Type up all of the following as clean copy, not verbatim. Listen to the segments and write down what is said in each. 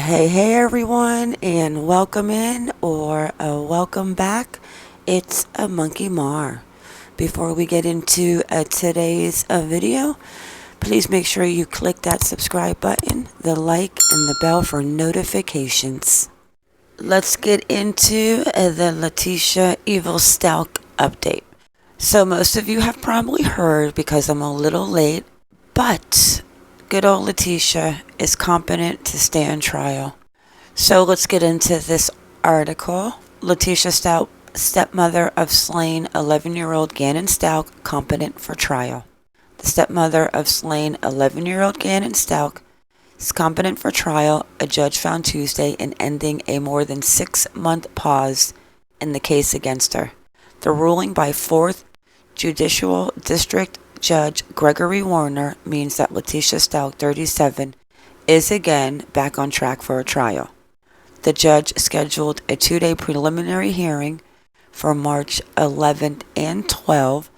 Hey everyone, and welcome in or welcome back. It's a Monkey Mar. Before we get into today's video, please make sure you click that subscribe button, the like, and the bell for notifications. Let's get into the Letecia Stauch update. So most of you have probably heard, because I'm a little late, but good old Letecia is competent to stand trial. So let's get into this article. Letecia Stauch, stepmother of slain 11-year-old Gannon Stauch, competent for trial. The stepmother of slain 11-year-old Gannon Stauch is competent for trial, a judge found Tuesday, in ending a more than 6-month pause in the case against her. The ruling by 4th Judicial District Judge Gregory Warner means that Letecia Stauch, 37, is again back on track for a trial. The judge scheduled a 2-day preliminary hearing for March 11th and 12th,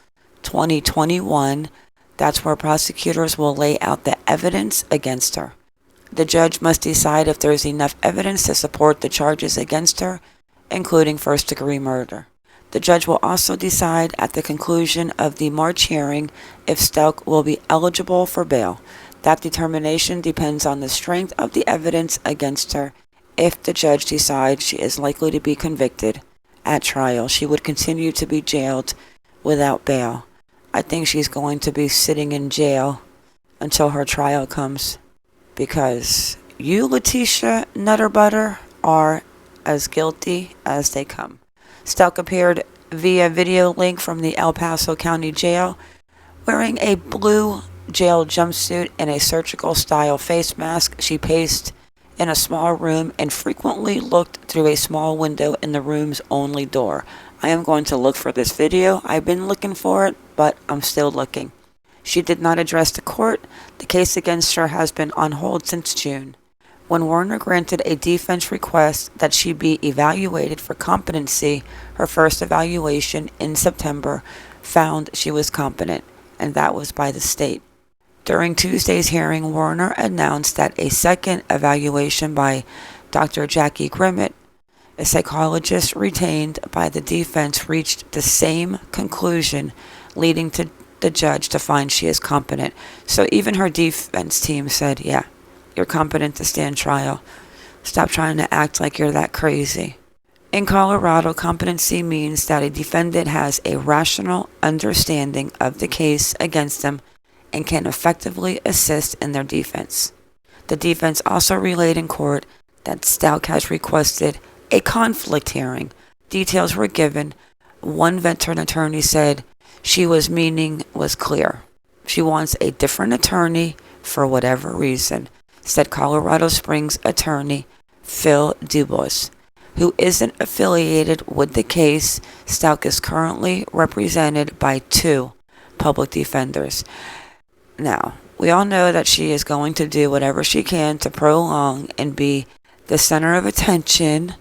2021. That's where prosecutors will lay out the evidence against her. The judge must decide if there is enough evidence to support the charges against her, including first-degree murder. The judge will also decide at the conclusion of the March hearing if Stauch will be eligible for bail. That determination depends on the strength of the evidence against her. If the judge decides she is likely to be convicted at trial, she would continue to be jailed without bail. I think she's going to be sitting in jail until her trial comes, because you, Letecia Nutterbutter, are as guilty as they come. Stauch appeared via video link from the El Paso County Jail, wearing a blue jail jumpsuit and a surgical-style face mask. She paced in a small room and frequently looked through a small window in the room's only door. I am going to look for this video. I've been looking for it, but I'm still looking. She did not address the court. The case against her has been on hold since June, when Warner granted a defense request that she be evaluated for competency. Her first evaluation in September found she was competent, and that was by the state. During Tuesday's hearing, Warner announced that a second evaluation by Dr. Jackie Grimmett, a psychologist retained by the defense, reached the same conclusion, leading to the judge to find she is competent. So even her defense team said, yeah, you're competent to stand trial. Stop trying to act like you're that crazy. In Colorado, competency means that a defendant has a rational understanding of the case against them and can effectively assist in their defense. The defense also relayed in court that Stauch has requested a conflict hearing. Details were given. One veteran attorney said she was clear. She wants a different attorney for whatever reason, said Colorado Springs attorney Phil Dubois, who isn't affiliated with the case. Stauch is currently represented by 2 public defenders. Now, we all know that she is going to do whatever she can to prolong and be the center of attention.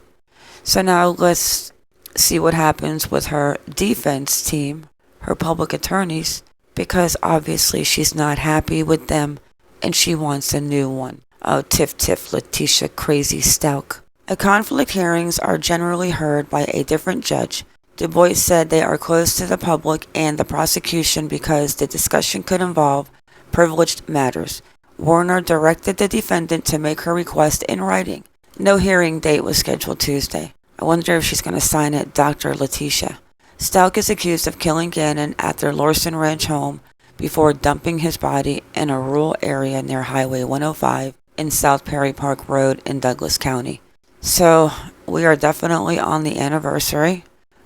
So now let's see what happens with her defense team, her public attorneys, because obviously she's not happy with them and she wants a new one. Oh, tiff tiff, Letecia crazy Stauch. Conflict hearings are generally heard by a different judge. Du Bois said they are closed to the public and the prosecution because the discussion could involve privileged matters. Warner directed the defendant to make her request in writing. No hearing date was scheduled Tuesday. I wonder if she's going to sign it Dr. Letecia. Stauch is accused of killing Gannon at their Lorson Ranch home before dumping his body in a rural area near Highway 105 in South Perry Park Road in Douglas County. So, we are definitely on the anniversary.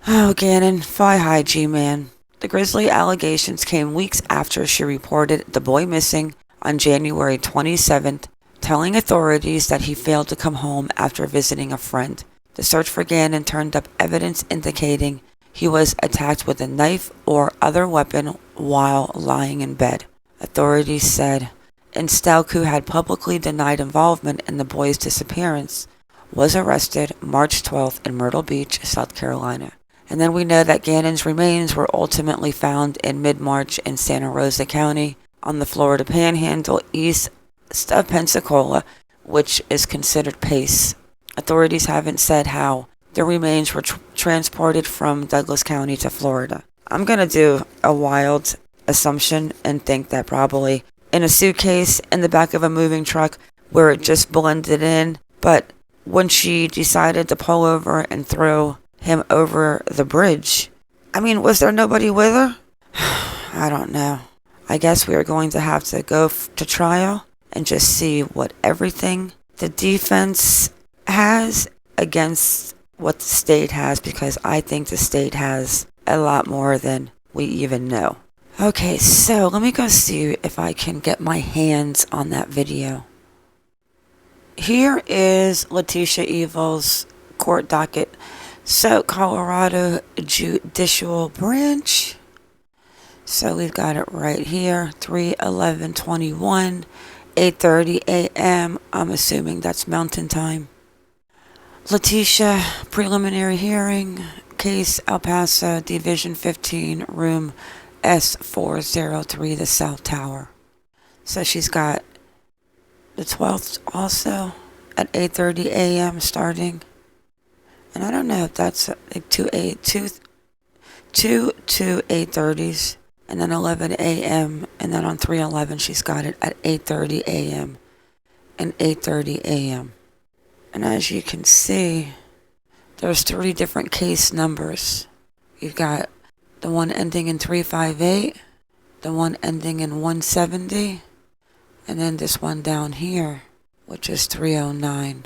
Oh, Gannon, fly high, G-Man. The grisly allegations came weeks after she reported the boy missing on January 27th, telling authorities that he failed to come home after visiting a friend. The search for Gannon turned up evidence indicating he was attacked with a knife or other weapon while lying in bed, authorities said. And Stauch, who had publicly denied involvement in the boy's disappearance, was arrested March 12th in Myrtle Beach, South Carolina. And then we know that Gannon's remains were ultimately found in mid-March in Santa Rosa County on the Florida Panhandle east of Pensacola, which is considered PACE. Authorities haven't said how the remains were transported from Douglas County to Florida. I'm going to do a wild assumption and think that probably in a suitcase in the back of a moving truck where it just blended in. But when she decided to pull over and throw him over the bridge, I mean, was there nobody with her? I don't know. I guess we are going to have to go to trial and just see what everything the defense has against what the state has, because I think the state has a lot more than we even know. Okay, so let me go see if I can get my hands on that video. Here is Letecia Evil's court docket. So, Colorado Judicial Branch. So we've got it right here, 3/11/21, 8:30 a.m. I'm assuming that's Mountain Time. Letecia, preliminary hearing, case El Paso, Division 15, room S403, the South Tower. So she's got the 12th also at 8:30 a.m. starting. And I don't know if that's like two to 8:30s. And then 11 a.m. And then on 3/11 she's got it at 8:30 a.m. and 8:30 a.m. And as you can see, there's 3 different case numbers. You've got the one ending in 358, the one ending in 170, and then this one down here, which is 309.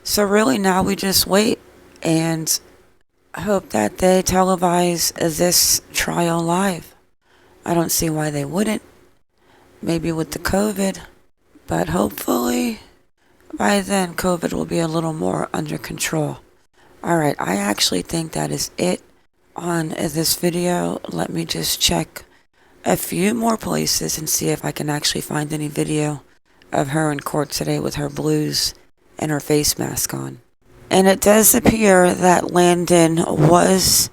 So really now we just wait and hope that they televise this trial live. I don't see why they wouldn't. Maybe with the COVID, but hopefully by then COVID will be a little more under control. Alright, I actually think that is it on this video. Let me just check a few more places and see if I can actually find any video of her in court today with her blues and her face mask on. And it does appear that Landon was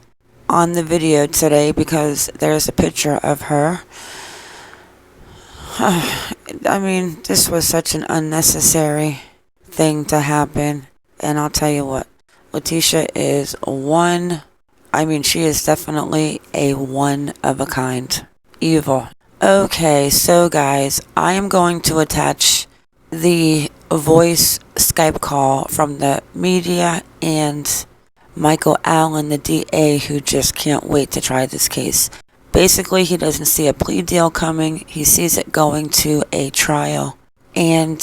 on the video today because there's a picture of her. I mean, this was such an unnecessary thing to happen. And I'll tell you what, Letecia is she is definitely a one of a kind. Evil. Okay, so guys, I am going to attach the voice Skype call from the media and Michael Allen, the DA, who just can't wait to try this case. Basically, he doesn't see a plea deal coming. He sees it going to a trial. And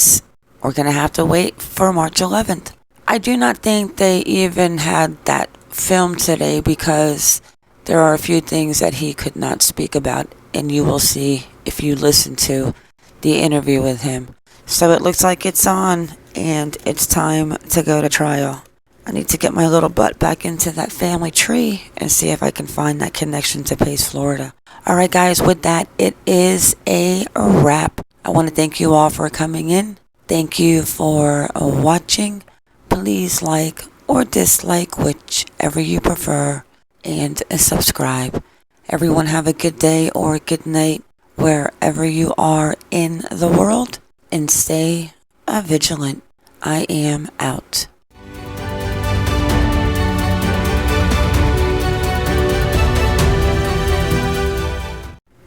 we're going to have to wait for March 11th. I do not think they even had that filmed today because there are a few things that he could not speak about. And you will see if you listen to the interview with him. So it looks like it's on and it's time to go to trial. I need to get my little butt back into that family tree and see if I can find that connection to Pace, Florida. Alright guys, with that, it is a wrap. I want to thank you all for coming in. Thank you for watching. Please like or dislike, whichever you prefer, and subscribe. Everyone have a good day or a good night wherever you are in the world, and stay vigilant. I am out.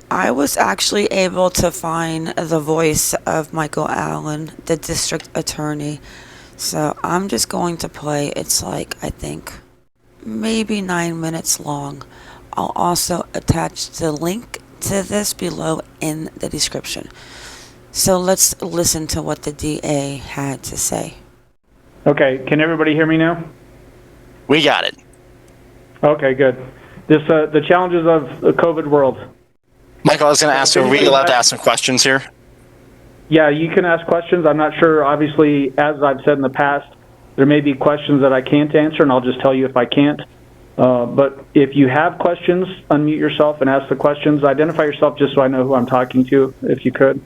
I was actually able to find the voice of Michael Allen, the district attorney. So I'm just going to play. It's like, I think, maybe 9 minutes long. I'll also attach the link to this below in the description. So let's listen to what the DA had to say. Okay, can everybody hear me now? We got it. Okay, good. The challenges of the COVID world. Michael, I was going to ask you, are we allowed to ask some questions here? Yeah, you can ask questions. I'm not sure, obviously, as I've said in the past, there may be questions that I can't answer, and I'll just tell you if I can't. But if you have questions, unmute yourself and ask the questions. Identify yourself just so I know who I'm talking to, if you could.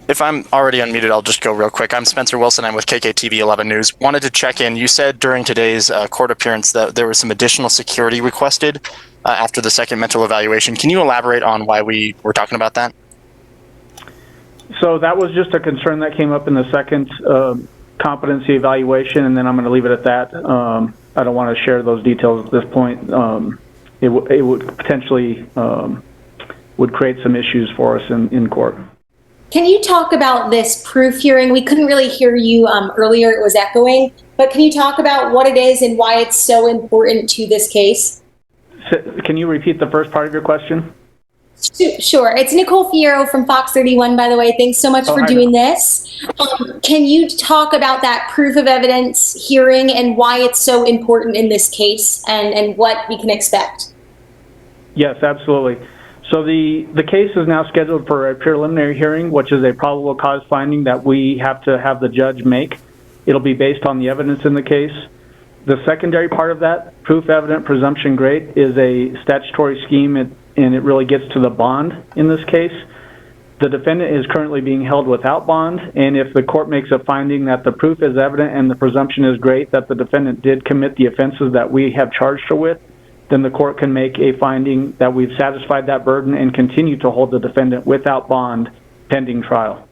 If I'm already unmuted, I'll just go real quick. I'm Spencer Wilson. I'm with KKTV 11 News. Wanted to check in. You said during today's court appearance that there was some additional security requested after the second mental evaluation. Can you elaborate on why we were talking about that? So that was just a concern that came up in the second competency evaluation, and then I'm going to leave it at that. I don't want to share those details at this point. It would potentially would create some issues for us in court. Can you talk about this proof hearing? We couldn't really hear you earlier, it was echoing, but can you talk about what it is and why it's so important to this case? So, can you repeat the first part of your question? Sure. It's Nicole Fierro from Fox 31, by the way. Thanks so much for doing this. Can you talk about that proof of evidence hearing and why it's so important in this case and what we can expect? Yes, absolutely. So the case is now scheduled for a preliminary hearing, which is a probable cause finding that we have to have the judge make. It'll be based on the evidence in the case. The secondary part of that, proof evident presumption great, is a statutory scheme, and it really gets to the bond in this case. The defendant is currently being held without bond, and if the court makes a finding that the proof is evident and the presumption is great that the defendant did commit the offenses that we have charged her with, then the court can make a finding that we've satisfied that burden and continue to hold the defendant without bond pending trial.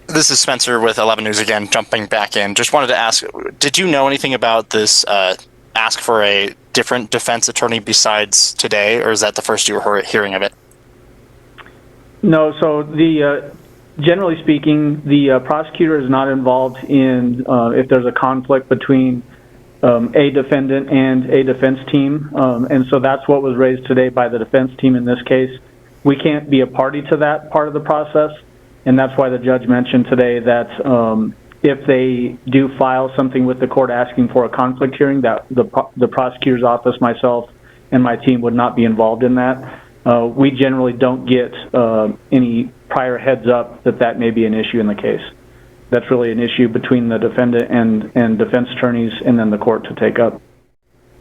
This is Spencer with 11 News again, jumping back in. Just wanted to ask, did you know anything about this ask for a different defense attorney besides today, or is that the first you were hearing of it? No, so generally speaking, the prosecutor is not involved in if there's a conflict between a defendant and a defense team, and so that's what was raised today by the defense team in this case. We can't be a party to that part of the process, and that's why the judge mentioned today that if they do file something with the court asking for a conflict hearing, that the prosecutor's office, myself, and my team would not be involved in that. We generally don't get any prior heads up that may be an issue in the case. That's really an issue between the defendant and defense attorneys and then the court to take up.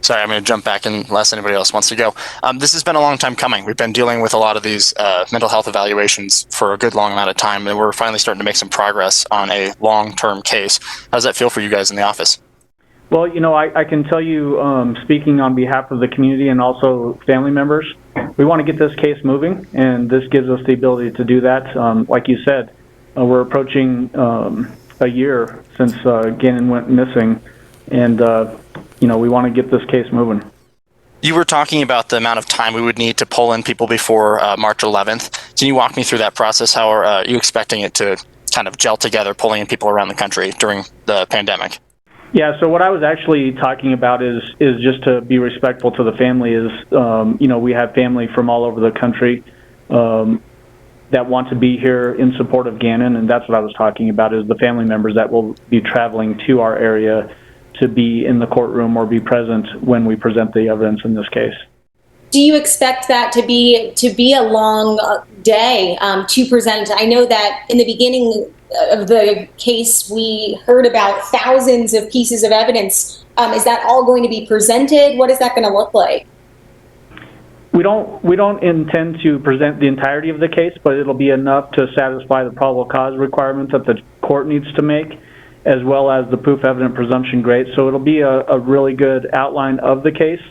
Sorry, I'm going to jump back in unless anybody else wants to go. This has been a long time coming. We've been dealing with a lot of these mental health evaluations for a good long amount of time, and we're finally starting to make some progress on a long-term case. How does that feel for you guys in the office? Well, you know, I can tell you, speaking on behalf of the community and also family members, we want to get this case moving, and this gives us the ability to do that. Like you said, we're approaching a year since Gannon went missing, and we want to get this case moving. You were talking about the amount of time we would need to pull in people before March 11th. Can you walk me through that process? How are you expecting it to kind of gel together, pulling in people around the country during the pandemic? Yeah, so what I was actually talking about is just to be respectful to the family is, we have family from all over the country that want to be here in support of Gannon, and that's what I was talking about, is the family members that will be traveling to our area to be in the courtroom or be present when we present the evidence in this case. Do you expect that to be a long day to present? I know that in the beginning of the case, we heard about thousands of pieces of evidence. Is that all going to be presented? What is that going to look like? We don't intend to present the entirety of the case, but it'll be enough to satisfy the probable cause requirement that the court needs to make, as well as the proof evident presumption great. So it'll be a really good outline of the case,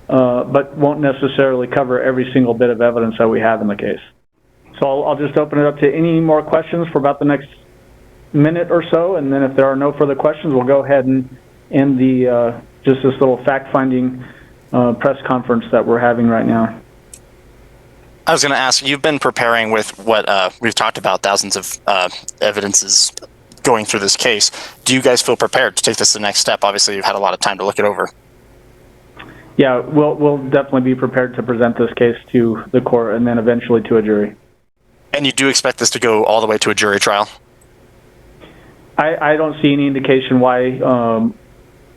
but won't necessarily cover every single bit of evidence that we have in the case. So I'll just open it up to any more questions for about the next minute or so, and then if there are no further questions, we'll go ahead and end the just this little fact-finding press conference that we're having right now. I was going to ask, you've been preparing with what we've talked about, thousands of evidences going through this case. Do you guys feel prepared to take this to the next step? Obviously, you've had a lot of time to look it over. Yeah, we'll definitely be prepared to present this case to the court and then eventually to a jury. And you do expect this to go all the way to a jury trial? I don't see any indication why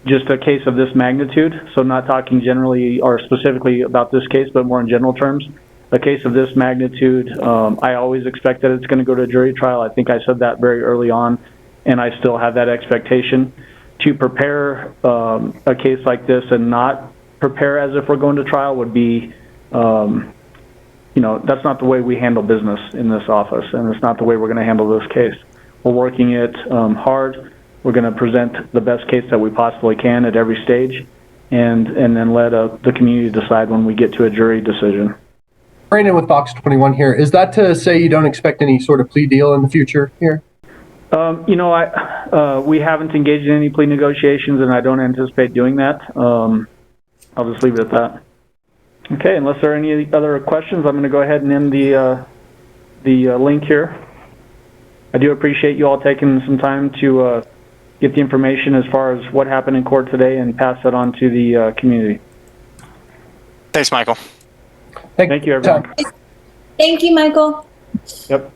just a case of this magnitude, so not talking generally or specifically about this case, but more in general terms, a case of this magnitude, I always expect that it's going to go to a jury trial. I think I said that very early on, and I still have that expectation. To prepare a case like this and not prepare as if we're going to trial would be, that's not the way we handle business in this office, and it's not the way we're going to handle this case. We're working it hard. We're going to present the best case that we possibly can at every stage, and then let the community decide when we get to a jury decision. Brandon with Fox 21 here. Is that to say you don't expect any sort of plea deal in the future here? We haven't engaged in any plea negotiations, and I don't anticipate doing that. I'll just leave it at that. Okay, unless there are any other questions, I'm going to go ahead and end the link here. I do appreciate you all taking some time to get the information as far as what happened in court today and pass that on to the community. Thanks, Michael. Thank you, everyone. Thank you, Michael. Yep.